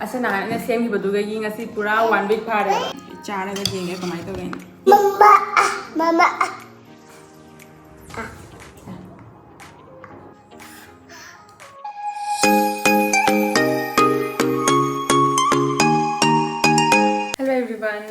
asana na same hibaduga ying asi pura 1 week phare chara ga jenge kamai to gain mama hello everyone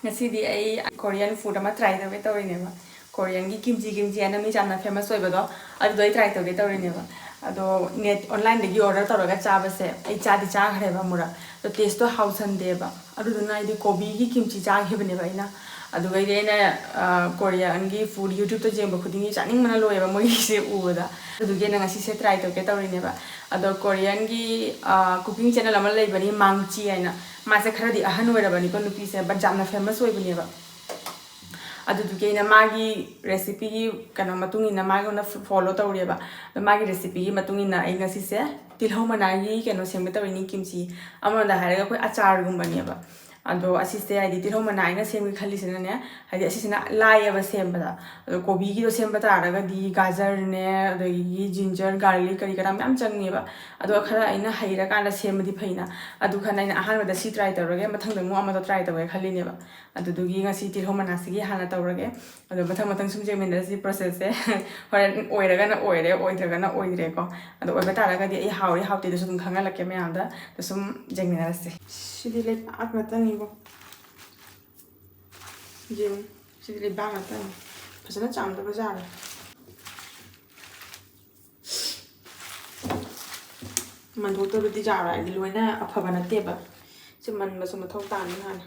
ngasi di ai Korean food ama try da be to ne ba Korean gi kimchi ana mi chana famous oi ba do adu doi try to ge to ne ba ado net online de gi order to ga cha ba se ai cha di cha khare ba mura to taste to how san de ba adu na ai di kobi gi kimchi cha he bane ba ina adu ga ide na Korean gi food YouTube to jeng ba khuding gi chaning mana loye ba moi se u da adu ge na ngasi se try to ge to ne ba ado Korean gi cooking channel ama lei bani mangchi aina ma se khara di ahan oi ra bani ko nupi se ba jamna famous oi bane ba अदुदुगे ना मागी recipe कनो मतुंगी ना मागी ना follow तौरेबा मागी recipe मतुंगी ना आई ngasi se tilhau managi keno sembe tawini kimchi amanda haraga koi achar gumbaniba ado asiste ai tilhau manai na sembe khalisina ne hadi asisina laiaba sembada ado kobi gi do semba taraga di gajar ne ado gi ginger garlic kari kara myam changneba ado khara aina haira kana semdi phaina adu khana ina ahan wada si try tawrage mathang dang mo amada try tawai khalineba adu dugi ngasi tilhau manasi gi hana tawrage ado mathang mathang sum jemenda si process se horen oiraga na oire oidraga na oire ko ado oiba taraga di ai hauri hauti da sum khanga lakke me anda da sum jemena se sidi le at matang ibo jim sidi le ba matang pasana cham da bazar man do to di jara di loina afaba na teba se man ma sum thau tan ni hana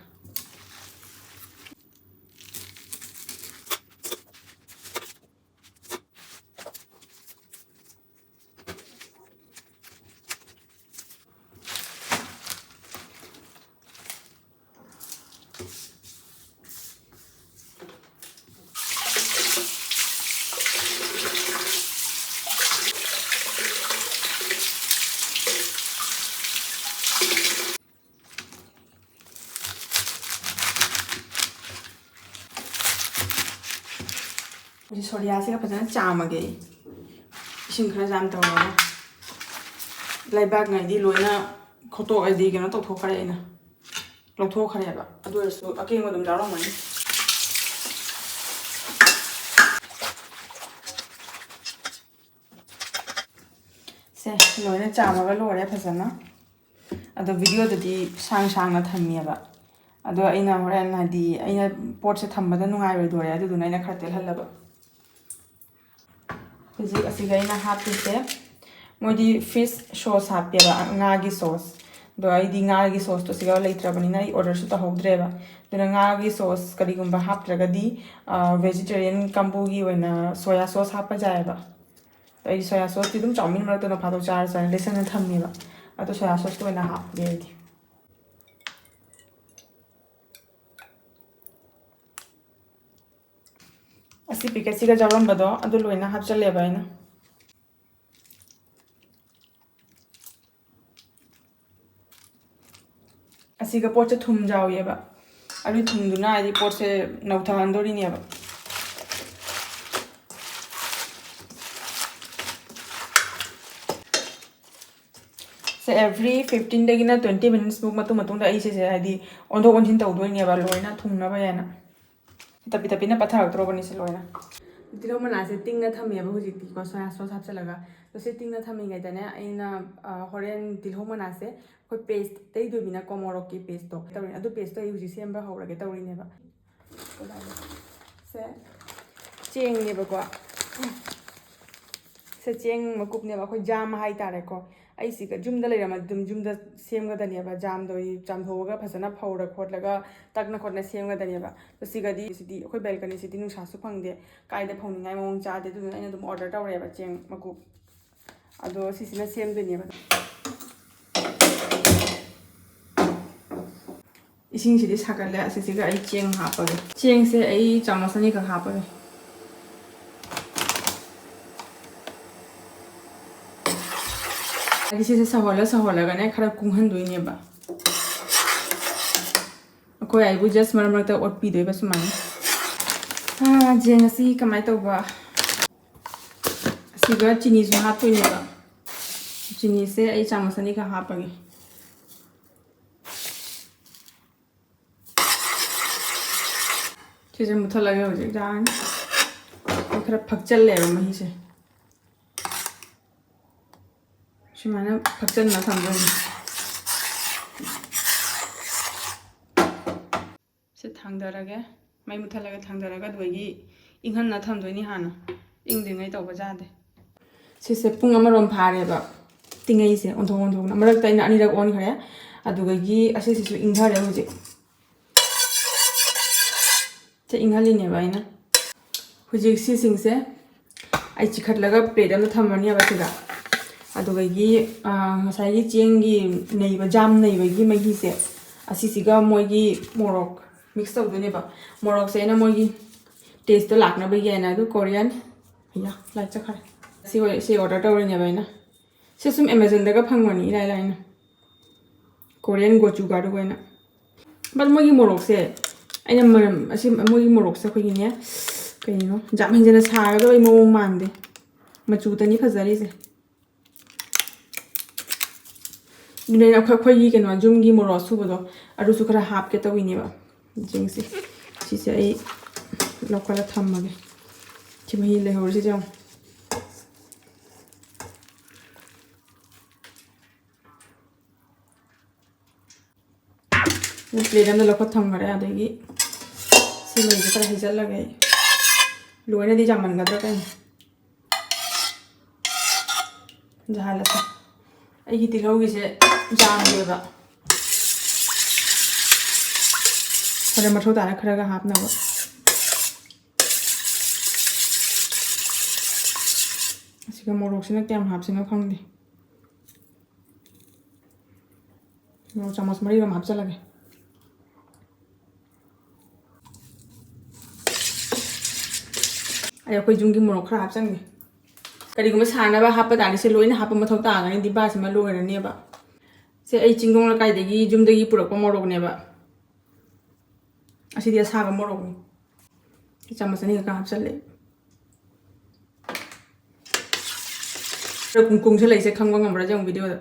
우리 소리아시가 파잖아 짜마게 이신 그래 잠 떠나 라이박 나이디 로이나 코토 아이디 게나 또 토카레나 로토 카레바 아두에서 아끼는 거 좀 잘하면 세 로이나 짜마가 로레 파잖아 아도 비디오도디 상상나 탐미야바 아도 아이나 호렌 하디 아이나 포트세 탐바다 누가이로도레 아두두나 아이나 카르텔 할라바 Hujik asiga ina hapise modi fish sauce hapeba ngagi sauce do ai di ngagi sauce to siga leitrabani na I order su ta hodreba duna ngagi sauce kari gumba hapraga di vegetarian kambugi wena soya sauce hapa jaiba to ai soya sauce ti dum chawmin mar to na phado char sa lesson na thammiba ato soya sauce to wena hap ge di asi piket siga jawam bado adu loina hap chale ba ina asiga pot thum jaw ye ba abi thum duna ai pot se nautha andori ne ba se every 15 dagina 20 minutes muk matung da ai se adi ondo onjin tawdoi ne ba loina thum na ba yana tapi na pathar tro bani se loina tilo mana se ting na thamya ba hujik ti ko soya sauce hap chalaga to se ting na thami ngai dane aina horen tilo mana se koi paste tei do bina komoro ki paste to tawin adu paste to hujik sem ba hawra ge tawri ne ba se cheng ne ba ko se cheng makup ne ba khoi jam hai tare ko ai si ka jumda le rama jumda sem ga dania ba jam do jam thoga phasana phawra khotlaga takna khotna sem ga dania ba to si ga di khoi balcony si nu sa su phangde kai da phawni ngai mong cha de du aina dum order tawre ba cheng makup ado si sina sem de ne ba ising si di sakale asi ga ai cheng ha pa cheng se ai chamasani ka ha pa This is a sahola gane khara kunghan doine ba koi ai bu just mar ta ot pi doi ba sumai jeng asi kamai to ba asiga chini su ha to ne ba chini se ai chamasani ka ha pa ge ꯁꯤꯁꯦ ꯃꯨꯠꯊꯠꯂꯒ ꯍꯧꯖꯤꯛ ꯌꯥꯔꯅꯤ ꯈꯔ ꯐꯛꯆꯜꯂꯦꯕ ꯃꯍꯤꯁꯦ ꯁꯨꯃꯥꯏꯅ ꯐꯛꯆꯟꯅ ꯊꯝꯗꯣꯏꯅꯤ ꯁꯤ ꯊꯥꯡꯊꯔꯒꯦ ꯃꯩ ꯃꯨꯠꯊꯠꯂꯒ ꯊꯥꯡꯊꯔꯒ ꯑꯗꯨꯗꯒꯤ ꯏꯪꯍꯟꯅ ꯊꯝꯗꯣꯏꯅꯤ ꯍꯥꯟꯅ ꯏꯪꯗ꯭ꯔꯤꯉꯩ ꯇꯧꯕ ꯌꯥꯗꯦ ꯁꯤꯁꯦ ꯄꯨꯡ ꯑꯃꯔꯣꯝ ꯐꯥꯔꯦꯕ ꯇꯤꯡꯉꯩꯁꯦ ꯑꯣꯟꯊꯣꯛ ꯑꯣꯟꯊꯣꯛꯅ ꯃꯔꯛꯇ ꯑꯩꯅ ꯑꯅꯤꯔꯛ ꯑꯣꯟꯈ꯭ꯔꯦ ꯑꯗꯨꯗꯒꯤ ꯑꯁꯤꯁꯤꯁꯨ ꯏꯪꯊꯔꯦ ꯍꯧꯖꯤꯛ ꯁꯦ ꯏꯪꯍꯜꯂꯤꯅꯦꯕ ꯑꯩꯅ ꯍꯧꯖꯤꯛ ꯁꯤꯁꯤꯡꯁꯦ ꯑꯩ ꯆꯤꯈꯠꯂꯒ ꯄ꯭ꯂꯦꯠ ꯑꯃꯗ ꯊꯝꯃꯅꯦꯕ ꯁꯤꯗ ꯑꯗꯨꯗꯒꯤ ꯉꯁꯥꯏꯒꯤ ꯆꯦꯡꯒꯤ ꯅꯩꯕ ꯖꯥꯝ ꯅꯩꯕꯒꯤ ꯃꯍꯤꯁꯦ ꯑꯁꯤꯁꯤꯒ ꯃꯣꯏꯒꯤ ꯃꯣꯔꯣꯛ ꯃꯤꯛꯁ ꯇꯧꯗꯣꯏꯅꯦꯕ ꯃꯣꯔꯣꯛꯁꯦ ꯑꯩꯅ ꯃꯣꯏꯒꯤ ꯇꯦꯁꯇꯣ ꯂꯥꯛꯅꯕꯒꯤ ꯍꯥꯏꯅ ꯑꯗꯨ ꯀꯣꯔꯤꯌꯟ ꯌꯥ ꯂꯥꯏꯛ ꯆꯠꯈ꯭ꯔꯦ ꯁꯤ ꯑꯣꯔꯗꯔ ꯇꯧꯔꯤꯅꯦꯕ ꯑꯩꯅ ꯁꯤ ꯁꯨꯝ ꯑꯦꯃꯥꯖꯣꯟꯗꯒ ꯐꯪꯕꯅꯤ ꯏꯂꯥꯏ ꯂꯥꯏꯅ ꯀꯣꯔꯤꯌꯟ ꯒꯣꯆꯨꯒꯥꯔꯗꯨ ꯑꯣꯏꯅ ꯕꯠ ꯃꯣꯏꯒꯤ ꯃꯣꯔꯣꯛꯁꯦ ꯑꯩꯅ ꯑꯁꯤ ꯃꯣꯏꯒꯤ ꯃꯣꯔꯣꯛꯁꯦ ꯑꯩꯈꯣꯏꯒꯤꯅꯦ ꯀꯩꯅꯣ ꯌꯥꯝ ꯍꯦꯟꯖꯟꯅ ꯁꯥꯒꯗꯕꯩ ꯃꯑꯣꯡ ꯃꯥꯟꯗꯦ ꯃꯆꯨꯗꯅꯤ ꯐꯖꯔꯤꯁꯦ ꯑꯗꯨꯅ ꯑꯩꯈꯣꯏꯒꯤ ꯀꯩꯅꯣ ꯌꯨꯝꯒꯤ ꯃꯣꯔꯣꯛ ꯑꯁꯨꯕꯗꯣ ꯑꯗꯨꯁꯨ ꯈꯔ ꯍꯥꯞꯀꯦ ꯇꯧꯋꯤꯅꯦꯕ ꯆꯦꯡꯁꯦ ꯁꯤꯁꯦ ꯑꯩ ꯂꯧꯈꯠꯂ ꯊꯝꯃꯒꯦ ꯁꯤ ꯃꯍꯤ ꯂꯩꯍꯧꯔꯤꯁꯤꯁꯦ ꯌꯦꯡꯉꯣ ꯄ꯭ꯂꯦꯠ ꯑꯃꯗ ꯂꯧꯈꯠ ꯊꯝꯈꯔꯦ ꯑꯗꯒꯤ ꯁꯤ ꯃꯍꯤꯁꯦ ꯈꯔ ꯍꯩꯖꯤꯜꯂꯒꯦ ꯑꯩ ꯂꯣꯏꯅꯗꯤ ꯌꯥꯝꯃꯟꯒꯗ꯭ꯔꯥ ꯀꯩꯅꯣ ꯖꯍꯥꯜꯂꯁꯦ ꯑꯩꯒꯤ ꯇꯤꯜꯍꯧꯒꯤꯁꯦ ꯌꯥꯝꯗꯦꯕ ꯈꯔ ꯃꯊꯧ ꯇꯥꯔꯦ ꯈꯔꯒ ꯍꯥꯞꯅꯕ ꯑꯁꯤꯒ ꯃꯣꯔꯣꯛꯁꯤꯅ ꯀꯌꯥꯝ ꯍꯥꯞꯁꯤꯅꯣ ꯈꯪꯗꯦ ꯃꯣꯔꯣꯛ ꯆꯥꯃꯁ 4 ꯍꯥꯞꯆꯜꯂꯒꯦ ꯑꯩ ꯑꯩꯈꯣꯏ ꯌꯨꯝꯒꯤ ꯃꯣꯔꯣꯛ ꯈꯔ ꯍꯥꯞꯆꯟꯒꯦ ꯀꯔꯤꯒꯨꯝꯕ ꯁꯥꯅꯕ ꯍꯥꯞꯄ ꯇꯥꯔꯗꯤ ꯁꯤ ꯂꯣꯏꯅ ꯍꯥꯞꯄ ꯃꯊꯧ ꯇꯥꯒꯅꯤ ꯗꯤꯕꯥꯁꯤꯃ ꯂꯣꯏꯔꯅꯦꯕ ꯁꯦ ꯑꯩ ꯆꯤꯡꯗꯣꯡ ꯂꯩꯀꯥꯏꯗꯒꯤ ꯌꯨꯝꯗꯒꯤ ꯄꯨꯔꯛꯄ ꯃꯣꯔꯣꯛꯅꯦꯕ ꯑꯁꯤꯗꯤ ꯑꯁꯥꯕ ꯃꯣꯔꯣꯛꯅꯤ ꯆꯥꯃꯁ 2 ꯈꯛꯇ ꯍꯥꯞꯆꯜꯂꯦ ꯀꯨꯡꯁꯜꯂꯛꯏꯁꯦ ꯈꯪꯕ ꯉꯝꯕ꯭ꯔꯥ ꯌꯦꯡꯉꯨ ꯚꯤꯗꯤꯑꯣꯗ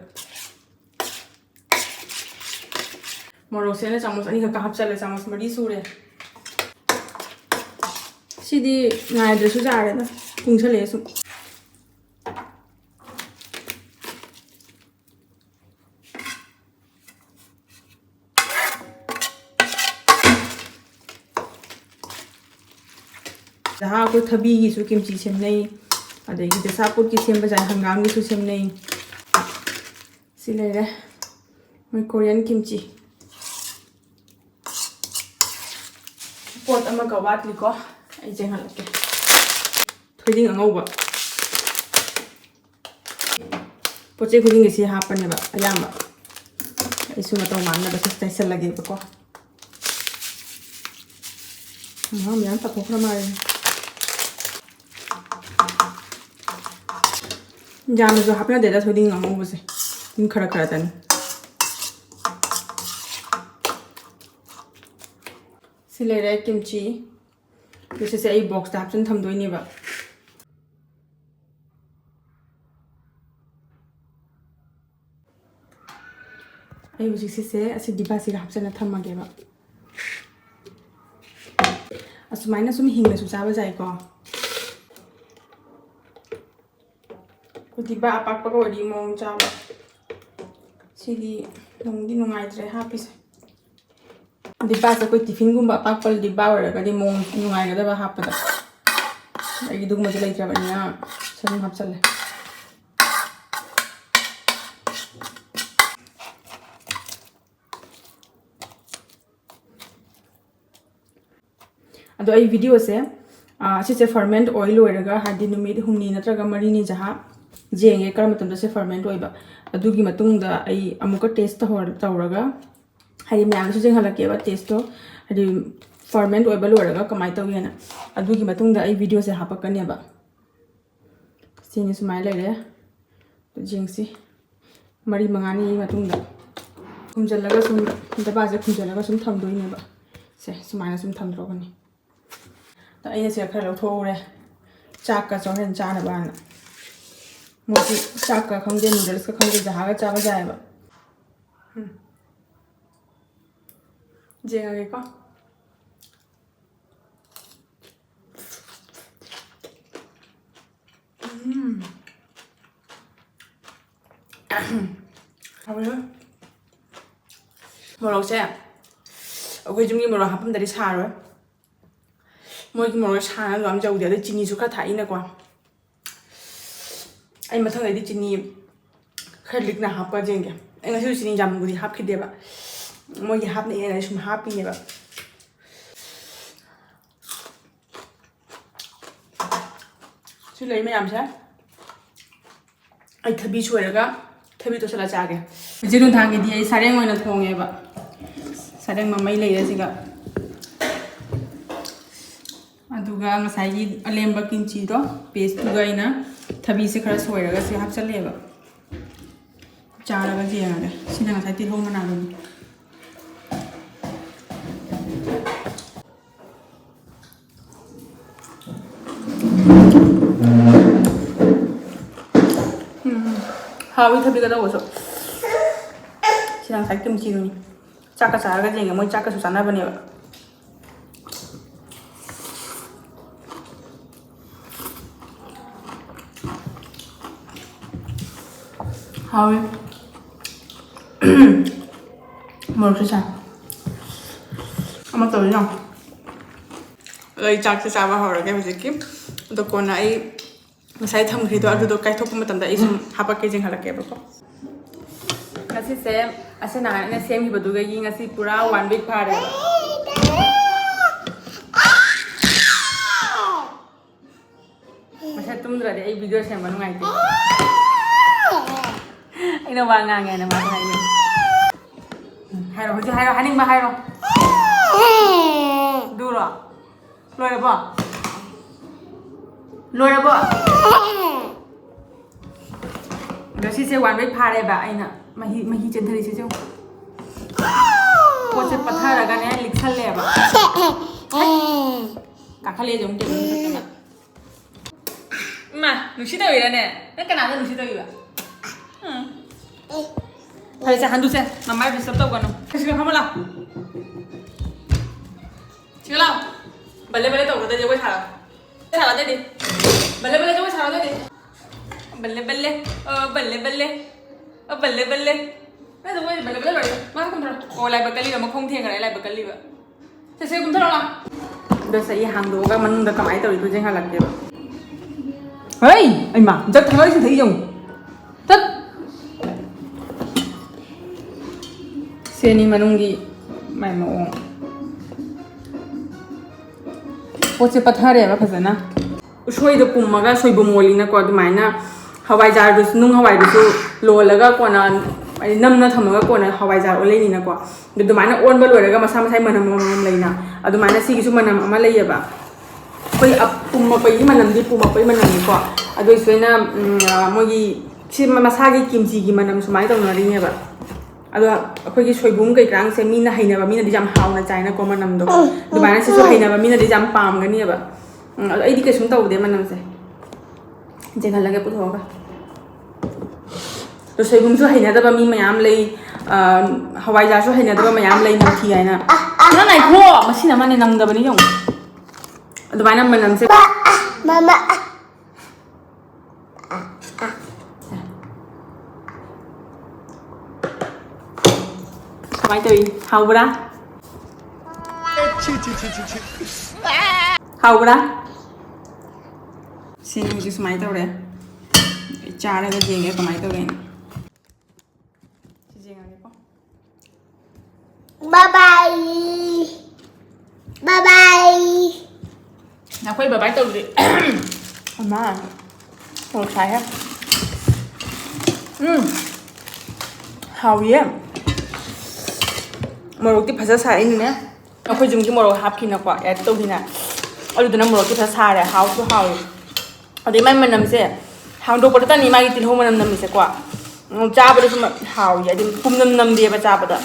ꯃꯣꯔꯣꯛꯁꯦ ꯑꯩꯅ ꯆꯥꯃꯁ 2 ꯈꯛꯇ ꯍꯥꯞꯆꯜꯂꯦ ꯆꯥꯃꯁ 4 ꯁꯨꯔꯦ ꯁꯤꯗꯤ ꯉꯥꯏꯗ꯭ꯔꯁꯨ ꯌꯥꯔꯦꯗ ꯀꯨꯡꯁꯜꯂꯛꯑꯦ ꯁꯨꯝ ꯖꯍꯥ ꯑꯩꯈꯣꯏ ꯊꯕꯤꯒꯤꯁꯨ ꯀꯤꯝꯆꯤ ꯁꯦꯝꯅꯩ ꯑꯗꯒꯤ ꯗꯁꯥꯄꯨꯠꯀꯤ ꯁꯦꯝꯕ ꯌꯥꯏ ꯍꯪꯒꯥꯝꯒꯤꯁꯨ ꯁꯦꯝꯅꯩ ꯁꯤ ꯂꯩꯔꯦ ꯃꯣꯏ ꯀꯣꯔꯤꯌꯟ ꯀꯤꯝꯆꯤ ꯄꯣꯠ ꯑꯃꯒ ꯋꯥꯠꯂꯤꯀꯣ ꯑꯩ ꯌꯦꯡꯍꯜꯂꯛꯀꯦ ꯊꯣꯏꯗꯤꯡ ꯑꯉꯧꯕ ꯄꯣꯠ ꯆꯩ ꯈꯨꯗꯤꯡꯒꯤ ꯁꯤ ꯍꯥꯞꯄꯅꯦꯕ ꯑꯌꯥꯝꯕ ꯑꯩꯁꯨ ꯃꯇꯧ ꯃꯥꯟꯅꯕ ꯁꯤ ꯇꯩꯁꯜꯂꯒꯦꯕꯀꯣ ꯃꯌꯥꯝ ꯇꯛꯊꯣꯛꯈ꯭ꯔ ꯃꯥꯜꯂꯦ ꯌꯥꯝꯅꯁꯨ ꯍꯥꯞꯅꯗꯦꯗ ꯊꯣꯏꯗꯤꯡ ꯑꯉꯧꯕꯁꯦ ꯑꯗꯨꯝ ꯈꯔ ꯈꯔꯗꯅꯤ ꯁꯤ ꯂꯩꯔꯦ ꯀꯤꯝꯆꯤ ꯁꯤꯁꯦ ꯑꯩ ꯕꯣꯛꯁꯇ ꯍꯥꯞꯆꯤꯟ ꯊꯝꯗꯣꯏꯅꯦꯕ ꯑꯩ ꯍꯧꯖꯤꯛ ꯁꯤꯁꯦ ꯑꯁꯤ ꯗꯤꯕꯥꯁꯤꯒ ꯍꯥꯞꯆꯤꯜꯂ ꯊꯝꯃꯒꯦꯕ ꯑꯁꯨꯃꯥꯏꯅ ꯁꯨꯝ ꯍꯤꯡꯅꯁꯨ ꯆꯥꯕ ꯌꯥꯏꯀꯣ ꯗꯤꯕꯥ ꯑꯄꯥꯛꯄꯒ ꯑꯣꯏꯗꯤ ꯃꯑꯣꯡ ꯆꯥꯕ ꯁꯤꯗꯤ ꯅꯨꯡꯗꯤ ꯅꯨꯡꯉꯥꯏꯇ꯭ꯔꯦ ꯍꯥꯞꯄꯤꯁꯦ ꯗꯤꯕꯥꯁꯦ ꯑꯩꯈꯣꯏ ꯇꯤꯐꯤꯟꯒꯨꯝꯕ ꯑꯄꯥꯛꯄ ꯗꯤꯕꯥ ꯑꯣꯏꯔꯒꯗꯤ ꯃꯑꯣꯡ ꯅꯨꯡꯉꯥꯏꯒꯗꯕ ꯍꯥꯞꯄꯗ ꯑꯩꯒꯤ ꯑꯗꯨꯒꯨꯝꯕꯁꯨ ꯂꯩꯇ꯭ꯔꯕꯅꯤꯅ ꯁꯤ ꯑꯗꯨꯝ ꯍꯥꯞꯆꯜꯂꯦ ꯑꯗꯣ ꯑꯩ ꯚꯤꯗꯤꯑꯣꯁꯦ ꯁꯤꯁꯦ ꯐꯔꯃꯦꯟꯠ ꯑꯣꯏꯜ ꯑꯣꯏꯔꯒ ꯍꯥꯏꯗꯤ ꯅꯨꯃꯤꯠ 5 ꯅꯠꯇ꯭ꯔꯒ 4 ꯖꯍꯥ ꯌꯦꯡꯉꯦ ꯀꯔꯝꯕ ꯃꯇꯝꯗ ꯁꯤ ꯐꯔꯃꯦꯟꯠ ꯑꯣꯏꯕ ꯑꯗꯨꯒꯤ ꯃꯇꯨꯡꯗ ꯑꯩ ꯑꯃꯨꯛꯀ ꯇꯦꯁ ꯇꯧꯔꯒ ꯍꯥꯏꯗꯤ ꯃꯌꯥꯝꯁꯨ ꯌꯦꯡꯍꯜꯂꯛꯀꯦꯕ ꯇꯦꯁꯇꯣ ꯍꯥꯏꯗꯤ ꯐꯔꯃꯦꯟꯠ ꯑꯣꯏꯕ ꯂꯣꯏꯔꯒ ꯀꯃꯥꯏꯅ ꯇꯧꯒꯦꯅ ꯑꯗꯨꯒꯤ ꯃꯇꯨꯡꯗ ꯑꯩ ꯚꯤꯗꯤꯑꯣꯁꯦ ꯍꯥꯞꯄꯛꯀꯅꯦꯕ ꯁꯤꯅꯤ ꯁꯨꯃꯥꯏꯅ ꯂꯩꯔꯦ ꯌꯦꯡꯁꯤ 4-5ꯅꯤ ꯃꯇꯨꯡꯗ ꯈꯨꯝꯖꯤꯜꯂꯒ ꯁꯨꯝ ꯗꯕꯥꯁꯦ ꯈꯨꯝꯖꯤꯜꯂꯒ ꯁꯨꯝ ꯊꯝꯗꯣꯏꯅꯦꯕ ꯁꯦ ꯁꯨꯃꯥꯏꯅ ꯁꯨꯝ ꯊꯝꯗ꯭ꯔꯣꯕꯅꯤ ꯑꯩꯅ ꯁꯤꯗ ꯈꯔ ꯂꯧꯊꯣꯛꯎꯔꯦ ꯆꯥꯛꯀ ꯆꯧꯔꯦꯟ ꯆꯥꯅꯕꯅ ꯃꯣꯏꯗꯤ ꯆꯥꯛꯀ ꯈꯪꯗꯦ ꯅꯨꯗꯜꯁꯀ ꯈꯪꯗꯦ ꯖꯍꯥꯒ ꯆꯥꯕ ꯌꯥꯏꯑꯕ ꯌꯦꯡꯉꯒꯦꯀꯣ เอาไปเลยมอลล์ใช่โอเคจุ่มกินมอลล์ครับผมได้ชาเลยมอลล์กินมอลล์ชาแล้วเราจะเอาเดี๋ยวได้จีนีสุขะถ่ายนะกว่าไอ้มาทั้งไหนได้จีนีแค่ลึกนะฮับก็จริงแกไอ้งั้นชื่อจีนีจำกูดีฮับคิดเดียบอะมอลล์ฮับนี่อะไรชุ่มฮับปีเนี่ยแบบชื่ออะไรไม่ยำใช่ไอ้ทบีช่วยแล้วก็ทบีตัวสลัดจากแกจะดูทางกันดีไอ้สายแดงมันทองไงแบบสายแดงมันไม่เลยสิกะअदुगा ngसाई alemba kimchi do paste tuga ina thabi se khara soiraga se hap chaleba charaga jenga sina ngasai ti homa na ni hawi thabi ga do so sina ngasai kimchi ni chaka charaga jenga moi chaka su sana bane ba 하위 뭐를 사? 아마 떨려. lấy chắc sẽ sao vào rồi cái gì kiếm tôi còn lại sai thầm khi tôi cái thuốc mà tầm đấy xong hấp cái gì hay là cái bao ngày xí xem sẽ nào ngày xem thì bắt cái gì ngày xí pura one week pha đấy mà sao tum rồi đấy video xem vào ngày anh đâu vào ngày này mà ngày này hay rồi chứ hay rồi ninh ba hay rồi đủ rồi lôi được bỏ rồi chị sẽ hoàn với pha đây bà anh ạ mà hi chân thời chứ cô sẽ bắt thở là cái này lịch săn lẹ bà cả khăn lẹ giống kiểu như thế mà 누시 더위라 네 그러니까 나도 누시 더위야 thôi sẽ hắn du xe mà mai phải sắp tàu còn không chứ không có làm chứ làm bật lên tàu của tôi chơi thả đây đi bật lên chơi thả đây đi bật lên bây giờ bật lên rồi má không được cô lại bật cái ly mà không thiêng cái này lại bật cái ly vậy thế sẽ cũng thật đâu làm được sẽ hàng đồ các mình được cầm máy tàu thì tôi chơi hai lần kìa hey anh mà rất thấy thấy dùng tất Seni manungi mai mo poche pathare ba phazana usoi do pumaga soibo molina ko dumaina hawai jar du nung hawai du lo laga ko na ai namna thamaga ko na hawai jar oleni na ko dumaina on ba loiraga masa masai manam leina adumaina sigi su manam ama leiba koi apumma pai manam di pumma pai manam ko adoi soina mogi si masagi kimchi gi manam sumai tawna ri ne ba अदो अखोगी सोइबुम कई क्रांग से मीना हैनबा मीना दि जाम हावना China को मनम दो दुबाना से सो हैनबा मीना दि जाम palm Ghani बा अदो एदि केसुम तौदे मनम से जेखन लगे पुथोगा तो सोइबुम सो हैनदबा मी मयाम लई हवाई जा सो हैनदबा मयाम लई नथि आइना ना नाइ खो मसिना माने नंगदबनी जों दुबाना मनम से mama Mai tui hầu bra hầu bra xin mình chú mai tao đấy cha đây cái gì cái mai tao đấy bye bye bye bye nào quay bye bye tao đi mà một trái hết hầu gì मोरोक की फसा सारे ने अखोई जुम की मोरोक half की ना को add तो भी ना और इतना मोरोक की फसा सारे हाउ टू हाउ और ये मैं मनम से हाउ दो पड़ता नहीं मागी तिल हो मनम नम से को चा बड़े सुम हाउ या दिन पुम नम नम दिए बचा बड़ा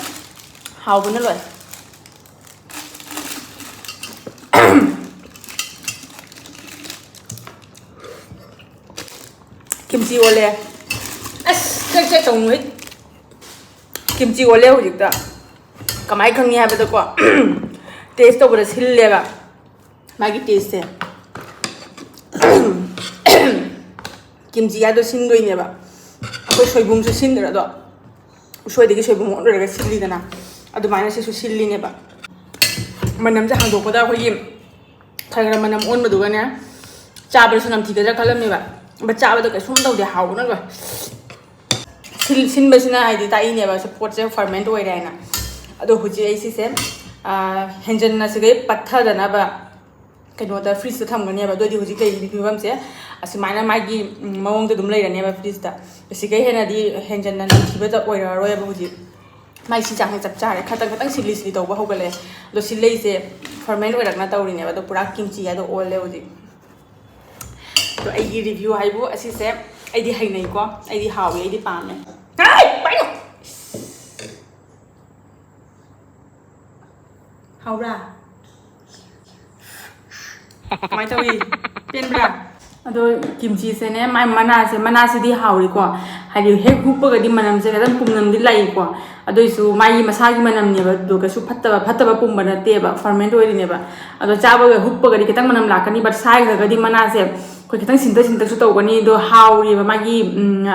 हाउ बने लोय kimchi ओले अस चेक तौं नुई kimchi ओले हो जिकता कमाई खंगी है बता को टेस्ट तो बड़ा सिल लेगा मागी टेस्ट है kimchi ado sindoineba akoi soibumsu sindra do usoidagi soibum onraga sillidana adumaina sisu sillineba manam ja hangdokpada akoi khara manam onmadugane chabasu namthigada khalamneba ba chabada ka sum tawde hawna ba sinbasina haidi taineba se pot se ferment oiraina ado huji ai sise henjanna sigai pathadana ba kainota freeze ta thamganeba dodi huji kai bifam se asimaina magi mawong da dum leirane ba freeze ta sigai hena di henjanna namthiba ta oira roya ba huji mai si jang chap chare khatang khatang sili sili tawba hogale do silei se ferment oirakna tawrine ba do pura kimchi ya do ole huji तो I review हाइबो असी से आईदी हाइनै को आईदी हावे आईदी पामे हाय पाइनो हाउरा माइ तवी पेनब्रा अदो kimchi से ने माइ मना से दी हाउरी को हाइदि हेक हुपगा दि मनम से गदम पुमनम दि लाई को अदोइसु माइ मसागी मनम नेबा दो कसु फत्तबा पुमबा नतेबा फर्मेंट ओइरिनेबा अदो चाबगा हुपगा दि कितंग मनम लाकनी बट साइ गदि मना से कोई कितंग सिंतसु तौगनी दो हाउरीबा मागी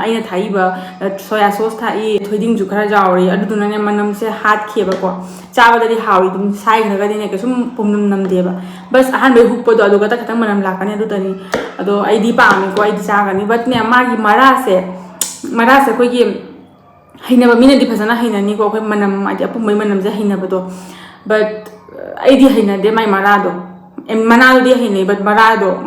आइना थाइबा सोया सॉस थाई थोइदिंग जु खरा जावरी अदुदुनने मनम से हाथ खेबा को चाबदि हाउरी दुम साइ गदि ने कसुम पुमनम नमदेबा बस अहान बे हुपदो अदो गता कितंग मनम लाकनी अदुतनी अदो आइदी पामी को आइदी चागनी बट ने मागी मरा से कोई की हैनबा मिनदि फसना हैननी को कोई मनम आदि अपुमै मनम जे हैनबदो बट आइदी हैनदे माइ मरादो मनादो हैनै बट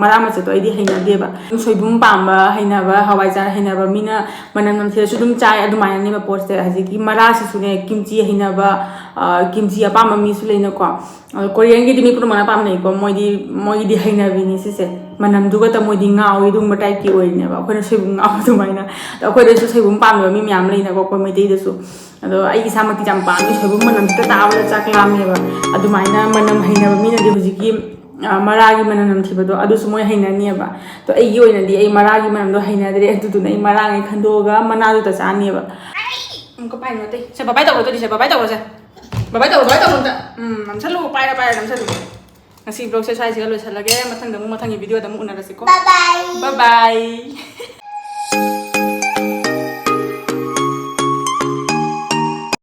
मरा मचतो आइदी हैनदेबा सोइबुम पाम्बा हैनबा हवाइजार हैनबा मिना मनम नमथेसु दुम चाय अदुमायना नेबा पोस्टे हजिकी मरा सिसुने किमची हैनबा किमची अपामा मिसु लेना को कोरियन की दिमी पुरो मना पाम नै को मोइदी हैनबिनी सिसे मनम दुगा त मोइदी ngawi dung ba type ki oineba akhona soibum ngaw dumaina to akhoi desu soibum pamba mi myam leina ko ko meitei desu ado ai isamakti jam pam mi soibum manam ta tawala chaklameba adumaina manam hainaba mina de hujiki maragi manam thibado adu sumoi hainanieba to ai gi oina di ai maragi manam do hainadre adu tu nai marangai khandoga manadu ta chanieba ko pai no te se babai to se babai to se babai to ta namsalu pai namsalu ngasi vlog se sai se lo salage mathang da mu mathang gi video da mu unarasi ko Bye bye. Bye bye.